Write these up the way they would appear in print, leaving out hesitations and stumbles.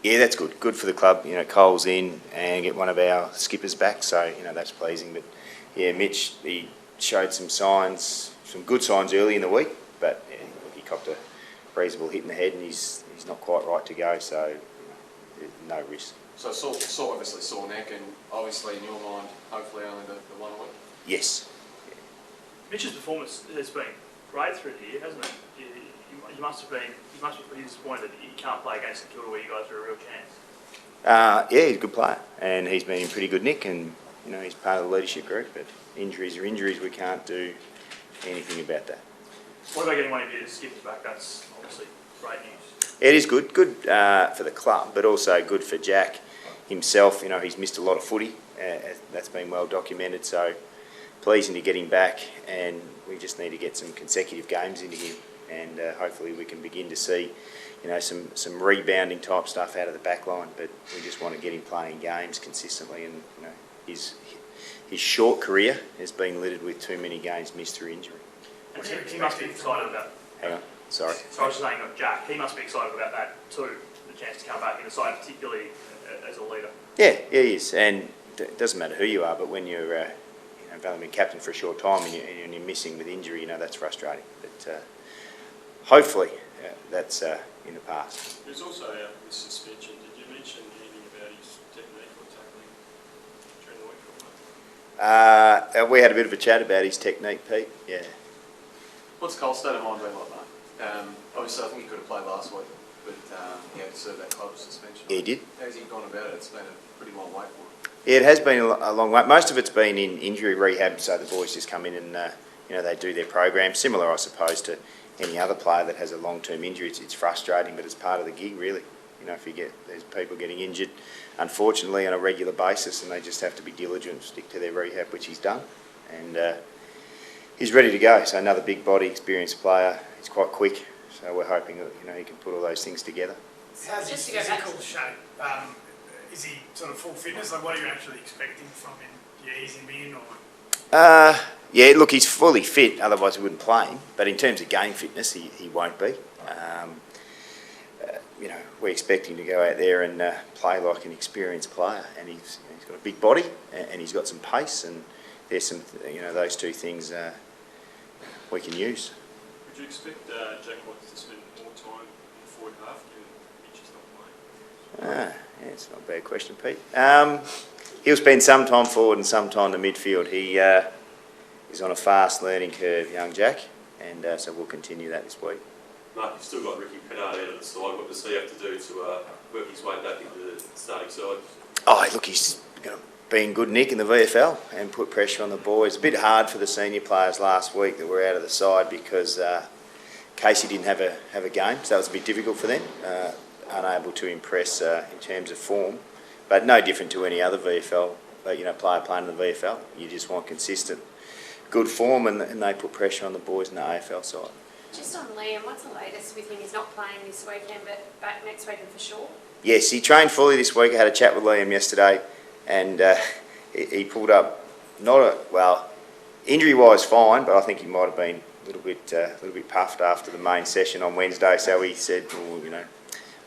Yeah, that's good. Good for the club. Cole's in and get one of our skippers back, so that's pleasing. But yeah, Mitch, he showed some signs, some good signs early in the week, but he copped a reasonable hit in the head, and he's not quite right to go. So no risk. So obviously sore neck, and obviously in your mind, hopefully only the 1 week. Yes. Yeah. Mitch's performance has been great through the year, hasn't it? You must be pretty disappointed that you can't play against the Kilda where you guys are a real chance. Yeah, he's a good player, and he's been in pretty good nick, and he's part of the leadership group. But injuries are injuries. We can't do anything about that. What about getting one of your skippers back? That's obviously great news. It is good for the club, but also good for Jack himself. He's missed a lot of footy. That's been well documented. So pleasing to get him back, and we just need to get some consecutive games into him, and hopefully we can begin to see, some rebounding type stuff out of the back line. But we just want to get him playing games consistently, and his short career has been littered with too many games missed through injury. And he must be excited about. Hang on, sorry. So I was just saying, Jack, he must be excited about that too. The chance to come back in the side, particularly as a leader. Yeah, he is, and it doesn't matter who you are, but when you're you've only been captain for a short time and you're missing with injury, that's frustrating. But hopefully that's in the past. There's also out with suspension. Did you mention anything about his technique or tackling during the week? We had a bit of a chat about his technique, Pete. Yeah. What's Cole's state of mind been like, mate? Obviously, I think he could have played last week, but he had to serve that club suspension. He did. How's he gone about it? It's been a pretty long wait for him. Yeah, it has been a long wait. Most of it's been in injury rehab, so the boys just come in and they do their program. Similar, I suppose, to any other player that has a long-term injury. It's frustrating, but it's part of the gig, really. If there's people getting injured, unfortunately, on a regular basis, and they just have to be diligent and stick to their rehab, which he's done. And he's ready to go. So another big body, experienced player. He's quite quick, so we're hoping that he can put all those things together. How's his physical shape? Is he sort of full fitness? Like, what are you actually expecting from him? Do you ease him in, or? Yeah, look, he's fully fit. Otherwise, we wouldn't play him. But in terms of game fitness, he won't be. We expect him to go out there and play like an experienced player. And he's got a big body, and he's got some pace. And there's some, those two things we can use. Would you expect Jack Watts to spend more time in the forward half given Mitch is not playing? Yeah, it's not a bad question, Pete. He'll spend some time forward and some time in the midfield. He is on a fast learning curve, young Jack, and so we'll continue that this week. Mark, you've still got Ricky Pennard out of the side. What does he have to do to work his way back into the starting side? Oh, look, he's going to be in good nick in the VFL and put pressure on the boys. A bit hard for the senior players last week that were out of the side because Casey didn't have a game, so that was a bit difficult for them. Unable to impress in terms of form, but no different to any other VFL player playing in the VFL. You just want consistent, good form, and they put pressure on the boys in the AFL side. Just on Liam, what's the latest with him? He's not playing this weekend, but back next weekend for sure. Yes, he trained fully this week. I had a chat with Liam yesterday, and he pulled up injury-wise fine, but I think he might have been a little bit puffed after the main session on Wednesday. So he said,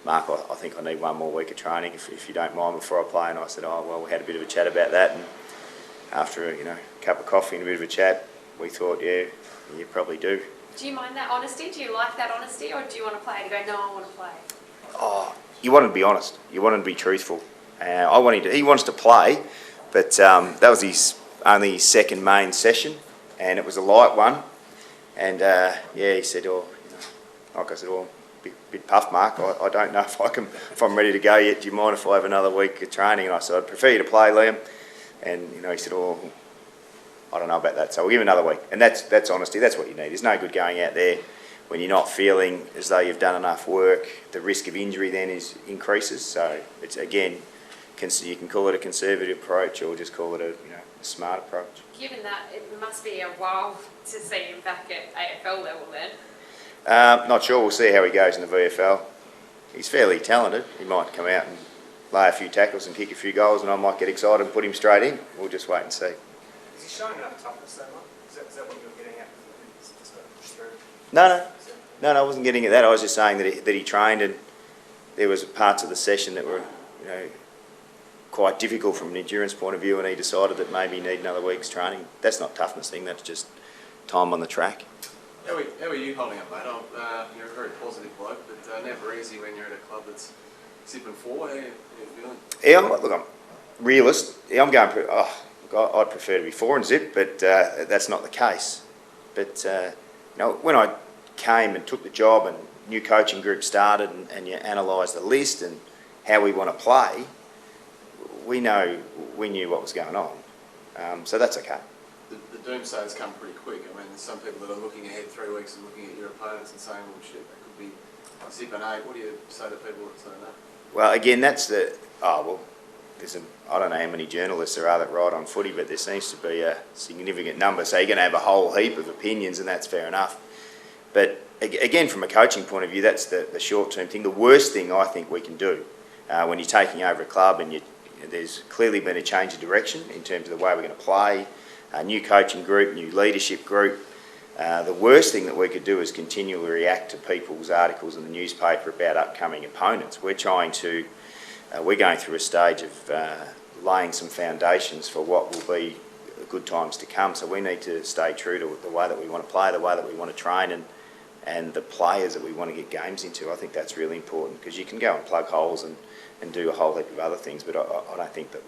Mark, I think I need one more week of training if you don't mind before I play. And I said, we had a bit of a chat about that. And after a cup of coffee and a bit of a chat, we thought, yeah, you probably do. Do you mind that honesty? Do you like that honesty, or do you want to play to go, no, I want to play? Oh, you want to be honest. You want to be truthful. He wants to play, but that was only his second main session, and it was a light one. And he said, like I said, bit puffed, Mark. I don't know if I'm ready to go yet. Do you mind if I have another week of training? And I said, I'd prefer you to play, Liam. And he said, I don't know about that. So we'll give him another week. And that's honesty. That's what you need. There's no good going out there when you're not feeling as though you've done enough work. The risk of injury then increases. So it's, again, you can call it a conservative approach or just call it a smart approach. Given that, it must be a while to see him back at AFL level then. Not sure. We'll see how he goes in the VFL. He's fairly talented. He might come out and lay a few tackles and kick a few goals, and I might get excited and put him straight in. We'll just wait and see. Is he showing enough toughness that much? Is that what you were getting at? Just push through? No, I wasn't getting at that. I was just saying that he trained and there was parts of the session that were, quite difficult from an endurance point of view, and he decided that maybe he needed another week's training. That's not toughness thing, that's just time on the track. How are you holding up, mate? You're a very positive bloke, but never easy when you're at a club that's zipping forward. How are you feeling? Yeah, look, I'm realist. Yeah, I'm going, I'd prefer to be 4 and zip, but that's not the case. But, when I came and took the job and new coaching group started and you analysed the list and how we want to play, we knew what was going on. So that's okay. The doomsayers come pretty quick. I mean, there's some people that are looking ahead 3 weeks and looking at your opponents and saying, well, shit, that could be zip and 8. What do you say to people that say that? Well, again, that's I don't know how many journalists there are that write on footy, but there seems to be a significant number. So you're going to have a whole heap of opinions, and that's fair enough. But again, from a coaching point of view, that's the short-term thing. The worst thing I think we can do when you're taking over a club and there's clearly been a change of direction in terms of the way we're going to play, a new coaching group, new leadership group. The worst thing that we could do is continually react to people's articles in the newspaper about upcoming opponents. We're going through a stage of laying some foundations for what will be good times to come. So we need to stay true to the way that we want to play, the way that we want to train, and the players that we want to get games into. I think that's really important, because you can go and plug holes and do a whole heap of other things, but I don't think that,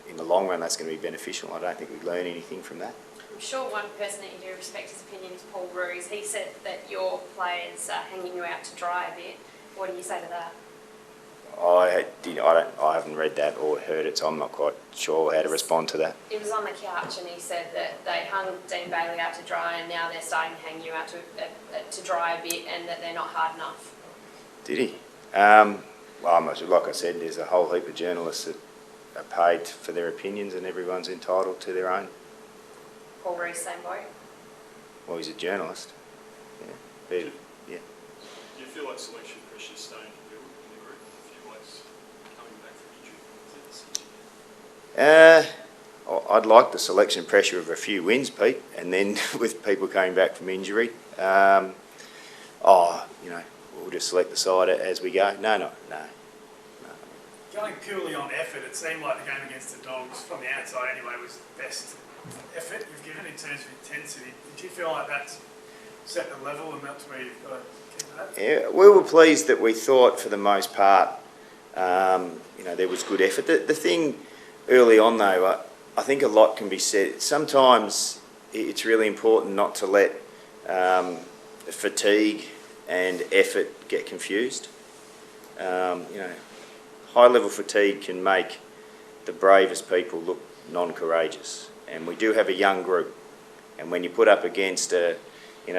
in the long run that's going to be beneficial. I don't think we learn anything from that. I'm sure one person that you do respect his opinion is Paul Roos. He said that your players are hanging you out to dry a bit. What do you say to that? I haven't read that or heard it, so I'm not quite sure how to respond to that. It was on the couch, and he said that they hung Dean Bailey out to dry, and now they're starting to hang you out to dry a bit, and that they're not hard enough. Did he? Well, I'm not sure. Like I said, there's a whole heap of journalists that are paid for their opinions, and everyone's entitled to their own. Paul Roos, same boat. Well, he's a journalist. Yeah. Do you feel like selection pressure is starting to build in the group? A few blokes coming back from injury? I'd like the selection pressure of a few wins, Pete, and then with people coming back from injury. We'll just select the side as we go. No. Going purely on effort, it seemed like the game against the Dogs, from the outside anyway, was the best effort you've given in terms of intensity. Did you feel like that's set the level and that's where you've got to keep that? Yeah, we were pleased that we thought for the most part, there was good effort. The thing early on though, I think a lot can be said. Sometimes it's really important not to let fatigue and effort get confused. High level fatigue can make the bravest people look non-courageous, and we do have a young group, and when you put up against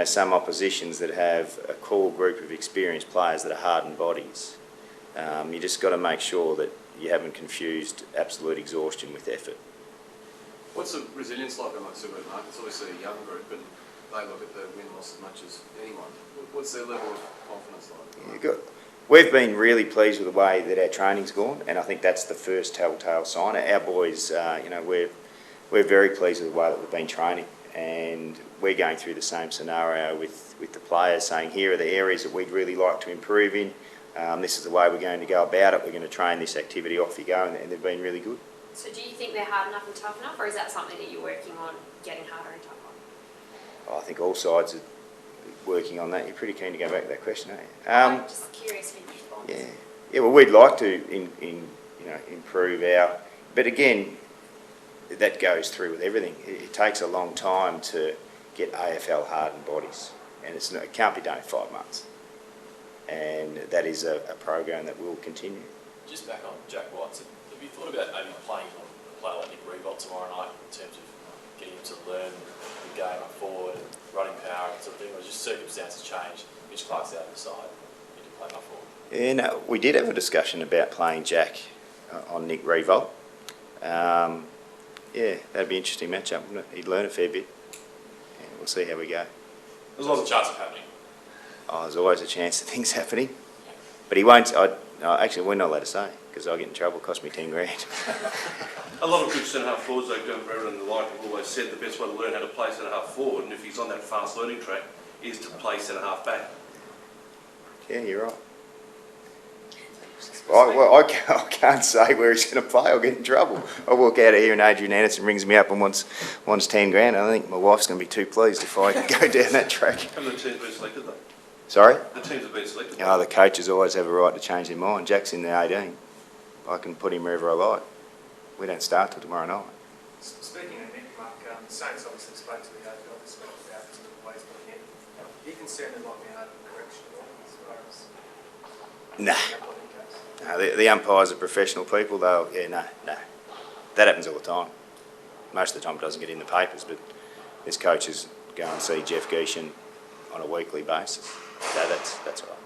some oppositions that have a core group of experienced players that are hardened bodies, you just got to make sure that you haven't confused absolute exhaustion with effort. What's the resilience like amongst the group, Mark? It's obviously a young group, and they look at the win-loss as much as anyone. What's their level of confidence like? We've been really pleased with the way that our training's gone, and I think that's the first telltale sign. Our boys, we're very pleased with the way that we've been training, and we're going through the same scenario with the players, saying here are the areas that we'd really like to improve in. This is the way we're going to go about it. We're going to train this activity, off you go, and they've been really good. So do you think they're hard enough and tough enough, or is that something that you're working on, getting harder and tougher? I think all sides are working on that. You're pretty keen to go back to that question, aren't you? I'm just curious for your response. Yeah. Well, we'd like to improve our, but again, that goes through with everything. It takes a long time to get AFL hardened bodies, and it can't be done in 5 months. And that is a program that will continue. Just back on Jack Watson, have you thought about maybe playing on a player like Nick Revolt tomorrow night in terms of getting him to learn the game up forward and running power and sort of thing, or just circumstances change, Mitch Clark's out of the side, you can play him up forward? Yeah, no, we did have a discussion about playing Jack on Nick Revolt. That'd be an interesting matchup, wouldn't it? He'd learn a fair bit. Yeah, we'll see how we go. There's a lot of chance of happening. There's always a chance of things happening. But he won't. Actually, we're not allowed to say, because I'll get in trouble. It cost me 10 grand. A lot of good centre-half forwards, like John Brewer and the like, have always said the best way to learn how to play centre-half forward, and if he's on that fast learning track, is to play centre-half back. Yeah, you're right. I can't say where he's going to play. I'll get in trouble. I walk out of here and Adrian Anderson rings me up and wants 10 grand. I think my wife's going to be too pleased if I go down that track. Have the teams been selected though? Sorry? The teams have been selected. Oh, the coaches always have a right to change their mind. Jack's in the 18. I can put him wherever I like. We don't start till tomorrow night. Speaking of Nick, Mark, the Saints obviously spoke to the AFL this week about the ways of him. Are you concerned there might be an overcorrection as far as Nah. the case? No, the umpires are professional people. No. That happens all the time. Most of the time it doesn't get in the papers, but there's coaches go and see Jeff Geeshan on a weekly basis. So that's all right.